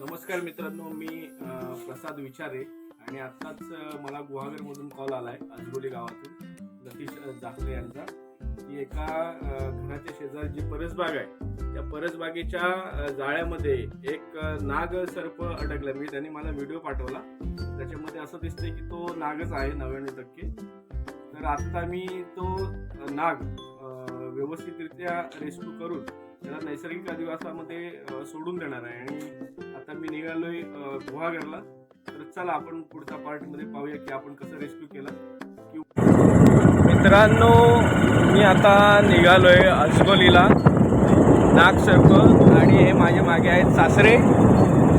नमस्कार मित्रांनो, मी प्रसाद विचारे आणि आत्ताच मला गुहागरमधून कॉल आलाय आजगोली गावातून लतीश जाखले यांचा की एका घराच्या शेजारी जी परसबाग आहे त्या परसबागेच्या जाळ्यामध्ये एक नाग सर्प अडकला. मी त्यांनी मला व्हिडिओ पाठवला, त्याच्यामध्ये असं दिसतंय की तो नागच आहे 99%. तर आता मी तो नाग व्यवस्थितरित्या रेस्क्यू करून त्याला नैसर्गिक अधिवासामध्ये सोडून देणार आहे आणि आता मी निघालोय गुहागरला. तर चला आपण पुढच्या पार्टमध्ये पाहूया की आपण कसं रेस्क्यू केलं. मित्रांनो, मी आता निघालोय आजगोलीला नागसर्प आणि हे माझ्या मागे आहेत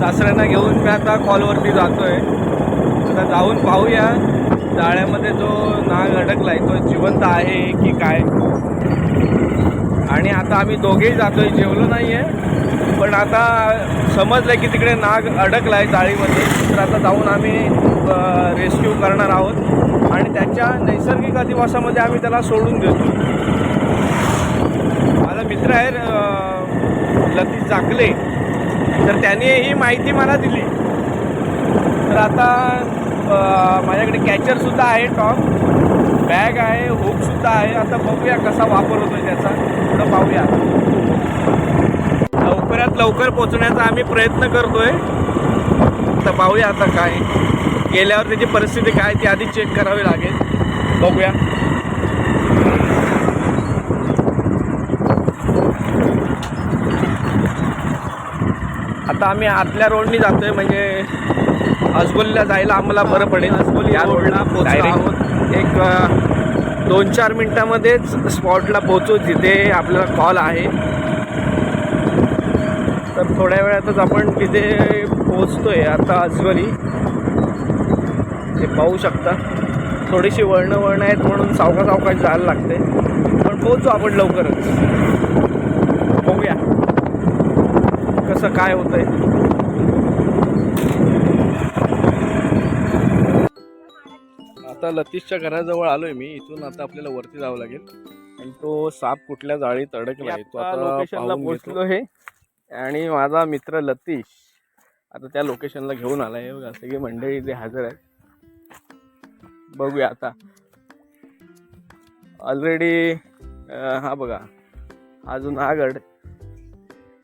सासऱ्यांना घेऊन मी आता कॉलवरती जातोय. आता जाऊन पाहूया जाळ्यामध्ये जो नाग अडकलाय तो जिवंत आहे की काय. आणि आता आम्ही दोघेही जातोय, जेवलो नाहीये पण आता समजलं की तिकडे नाग अडकलाय जाळीमध्ये. तर आता जाऊन आम्ही रेस्क्यू करणार आहोत आणि त्याच्या नैसर्गिक अधिवासामध्ये आम्ही त्याला सोडून देतो. माझा मित्र आहे लतीश जाखले, तर त्याने ही माहिती मला दिली. तर आता माझ्याकडे कॅचरसुद्धा आहे, टॉप बॅग आहे, हुकसुद्धा आहे. आता बघूया कसा वापर होतोय त्याचा, थोडं पाहूया. लवकरात लवकर पोचण्याचा आम्ही प्रयत्न करतोय. आता पाहूया आता काय गेल्यावर त्याची परिस्थिती काय ती आधी चेक करावी लागेल. बघूया. आता आम्ही आतल्या रोडनी जातोय, म्हणजे आजगोलीला जायला आम्हाला बरं पडेल. आजगोली या रोडला पोहोचलो आहोत. एक 2-4 मिनिटामध्येच स्पॉटला पोहोचू जिथे आपल्याला कॉल आहे. तर थोड्या वेळातच आपण तिथे पोहोचतोय. आता आजगोली हे पाहू शकता, थोडीशी वळणं आहेत म्हणून सावकाश जायला लागते, पण पोहोचू आपण लवकरच. बघूया कसं काय होतंय. आता लतीशच्या घराजवळ आलोय मी. इथून आता आपल्याला वरती जावं लागेल आणि तो साप कुठल्या जाळीत अडकलाय तो आता लोकेशनला पोहोचलो हे. आणि माझा मित्र लतीश आता त्या लोकेशनला घेऊन आलाय. बघा सगळी मंडळी इथे हजर आहे. बघूया आता. ऑलरेडी हा बघा, हा जो नागड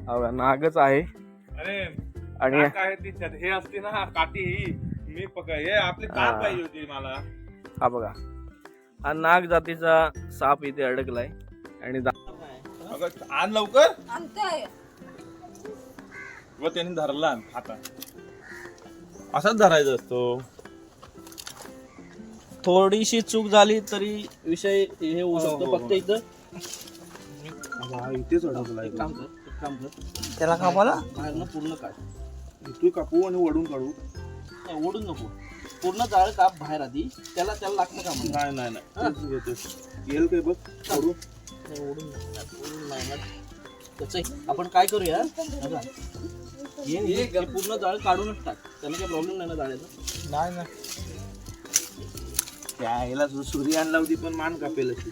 हा नागच आहे. आणि हे असते ना काठी, ही मी हे आपली कार पाहिजे होती मला. हा बघा, हा नाग जातीचा साप इथे अडकलाय. आणि आण लवकर व त्याने धरला आता. असाच धरायचा असतो. थोडीशी चूक झाली तरी विषय हे होऊ शकतो. फक्त इथं इथेच अडकला. काम कर त्याला कापाला बाहेरनं पूर्ण काढ. इथून कापू आणि वडून काढू. ओढून नको, पूर्ण जाळ काप बाहेर आधी. त्याला लागतं का? नाही येईल काय बघ. ओढून नाही. त्याचं आपण काय करूया, हे पूर्ण जाळ काढूनच टाक. त्याला काही प्रॉब्लेम नाही ना जाळ्याचा. नाही त्या याला सूर्यान लावती पण मान कापेल अशी.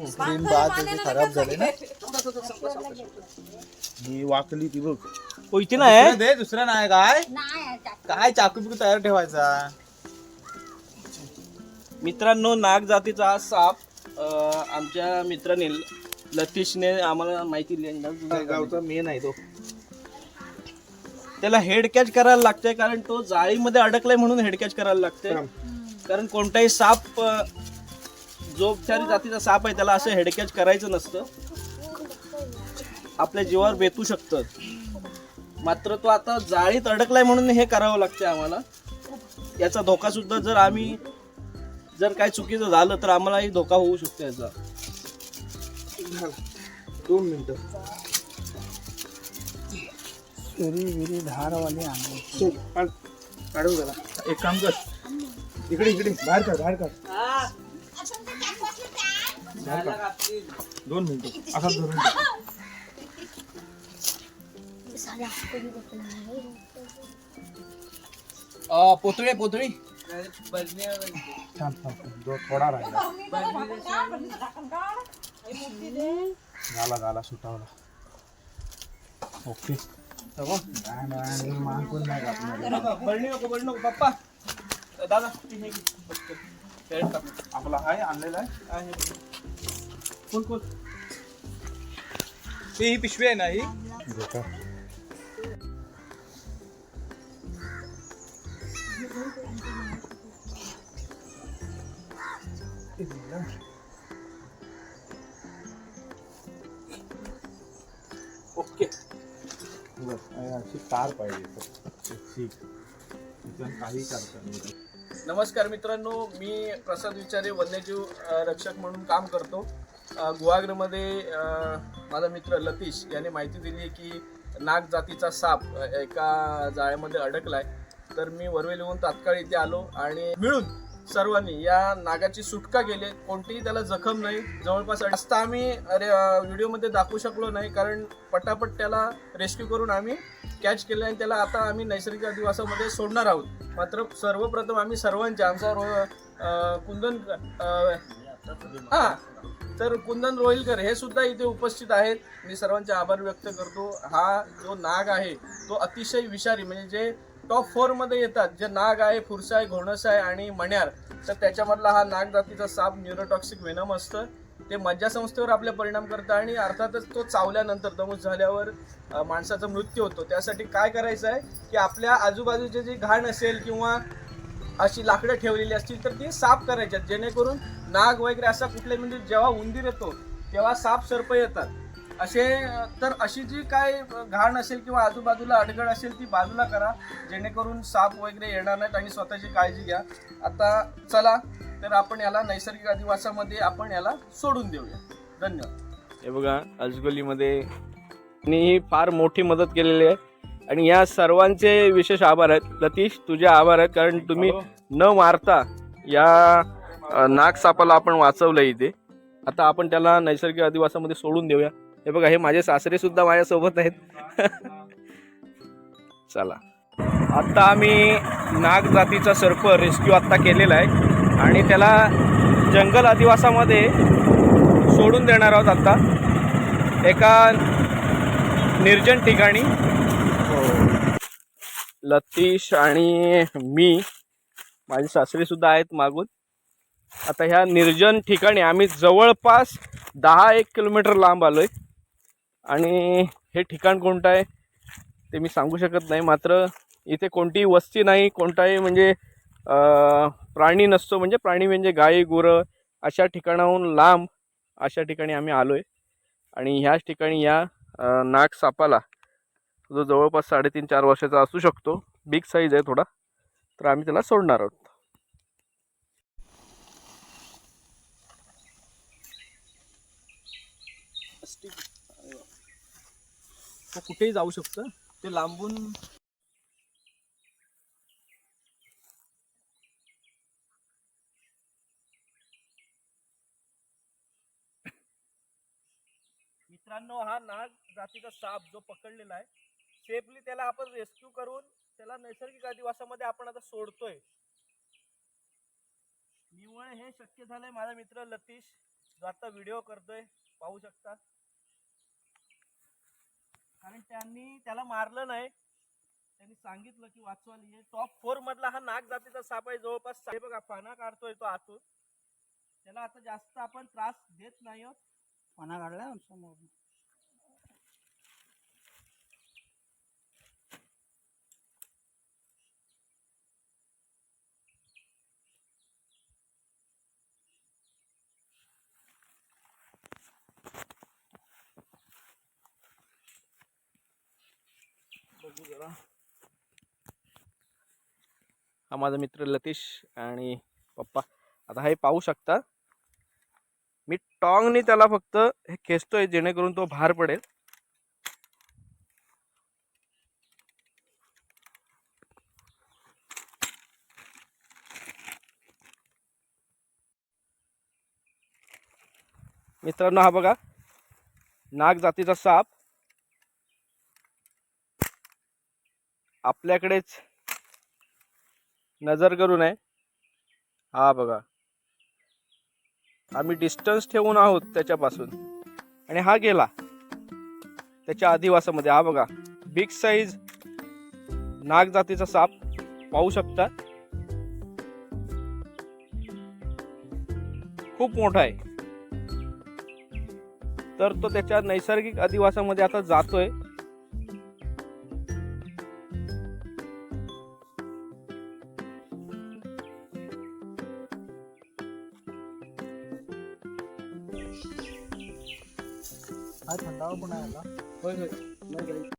स्क्रीन बाद खराब झाली ना. ही वाकली ती बघ. इथे नाही दे, दुसरा नाही काय चाकू बिकू तयार ठेवायचा. मित्रांनो, नाग जातीचा हा साप आमच्या मित्राने लतीशने आम्हाला माहिती दिली. गावचा मेन आहे तो. त्याला हेड कॅच करायला लागतंय, कारण तो जाळीमध्ये अडकलाय म्हणून हेड कॅच करायला लागतंय. कारण कोणताही साप जो उपचारी जातीचा साप आहे त्याला असं हेड कॅच करायचं नसतं, आपल्या जीवावर बेतू शकतं. मात्र तो आता जाळीत अडकलाय म्हणून हे करावं लागतंय आम्हाला. याचा धोका सुद्धा जर काय चुकीचं झालं तर आम्हालाही धोका होऊ शकतो याचा. 2 मिनिटं. विरी धारवाले आणले काढून झाला. एक काम कर, इकडे बाहेर काढ. 2 मिनिटं असा धरून. पोतळी जो थोडा राहिला झाला सुटावला. ओके बळणी नको पप्पा दादा आपला आहे आणलेला आहे कोण ही पिशवी आहे ना ही ओके अशी कार पाहिजे काही करता. नमस्कार मित्रांनो, मी प्रसाद विचारे वन्यजीव रक्षक म्हणून काम करतो. गुहागरमध्ये माझा मित्र लतीश याने माहिती दिली की नाग जातीचा साप एका जाळ्यामध्ये अडकलाय. तर मी वरवेलीहून तात्काळ इथे आलो आणि मिळून सर्वांनी या नागाची सुटका केली. कोणतीही त्याला जखम नाही. जवळपास जास्त आम्ही व्हिडिओमध्ये दाखवू शकलो नाही, कारण पटापट त्याला रेस्क्यू करून आम्ही कॅच केले आणि त्याला आता आम्ही नैसर्गिक अधिवासामध्ये सोडणार आहोत. मात्र सर्वप्रथम आम्ही सर्वांचे आमचा कुंदन तर कुंदन रोहिलकर हे सुद्धा इथे उपस्थित आहेत. मी सर्वांचे आभार व्यक्त करतो. हा जो नाग आहे तो अतिशय विषारी, म्हणजे जे टॉप 4 मध्ये येतात, जे नाग आहे, फुरसा आहे, घोणस आहे आणि मण्यार, तर त्याच्यामधला हा नाग जातीचा साप न्यूरोटॉक्सिक वेनम असतं. ते मज्जासंस्थेवर आपले परिणाम करतं आणि अर्थातच तो चावल्यानंतर दमूस झाल्यावर माणसाचा मृत्यू होतो. त्यासाठी काय करायचं आहे की आपल्या आजूबाजूचे जे घाण असेल किंवा अशी लाकडं ठेवलेली असतील तर ती साफ करायच्यात, जेणेकरून नाग वगैरे असा कुठले, म्हणजे जेव्हा उंदीर येतो तेव्हा साप सर्प येतात असे. तर अशी जी काय घाण असेल किंवा आजूबाजूला अडगळ असेल ती बाजूला करा, जेणेकरून साप वगैरे येणार नाहीत आणि स्वतःची काळजी घ्या. आता चला तर आपण याला नैसर्गिक अधिवासामध्ये आपण याला सोडून देऊया. धन्यवाद. हे बघा, अजगोलीमध्ये ही फार मोठी मदत केलेली आहे आणि या सर्वांचे विशेष आभार आहेत. लतीश, तुझे आभार आहेत, कारण तुम्ही न मारता या नागसापाला आपण वाचवलं इथे. आता आपण त्याला नैसर्गिक अधिवासामध्ये सोडून देऊया. हे बघा, हे माझे सासरे सुद्धा माझ्यासोबत आहेत. चला, आता आम्ही नाग जातीचा सर्प रेस्क्यू आत्ता केलेला आहे आणि त्याला जंगल अधिवासामध्ये सोडून देणार आहोत आता एका निर्जन ठिकाणी. लतीश आणि मी, माझे सासरे सुद्धा आहेत मागून. आता ह्या निर्जन ठिकाणी आम्ही जवळपास 10-1 किलोमीटर लांब आलोय आणि हे ठिकाण कोणतं आहे ते मी सांगू शकत नाही. मात्र इथे कोणतीही वस्ती नाही, कोणताही म्हणजे प्राणी नसतो, म्हणजे प्राणी म्हणजे गाई गुरं अशा ठिकाणाहून लांब अशा ठिकाणी आम्ही आलोय. आणि ह्याच ठिकाणी या नाग सापाला, जो जवळपास 3.5-4 वर्षाचा असू शकतो, बिग साईज आहे थोडा, तर आम्ही त्याला सोडणार आहोत. तो कुठेही जाऊ शकतं, ते लांबून. मित्रांनो, हा नाग जातीचा साप जो पकडलेला आहे, सेफली त्याला आपण रेस्क्यू करून त्याला नैसर्गिक अधिवासामध्ये आपण आता सोडतोय. निव्वळ हे शक्य झालंय माझा मित्र लतीश, जो आता व्हिडिओ करतोय, पाहू शकता. कारण त्यांनी त्याला मारलं नाही, त्यांनी सांगितलं की वाचवायला. हे टॉप 4 मधला हा नाग जातीचा साप आहे. जवळपास बघा, पाना काढतोय तो आतून. त्याला आता जास्त आपण त्रास देत नाही आहोत. पाना काढला समोर. बघू जरा. हा माझा मित्र लतीश आणि पप्पा. आता हे पाहू शकता, मी टॉंगने त्याला फक्त हे खेचतोय जेणेकरून तो बाहेर पडेल. मित्रांनो, हा बघा नाग जातीचा साप आपल्याकडेच नजर करून आहे. हा बघा, आम्ही डिस्टन्स ठेवून आहोत त्याच्यापासून आणि हा गेला. त्याच्या अधिवासामध्ये. हा बघा बिग साईज नाग जातीचा साप पाहू शकता, खूप मोठा आहे. तर तो त्याच्या नैसर्गिक अधिवासामध्ये आता जातोय. हा थंडावा पण आहे याला. होय होय.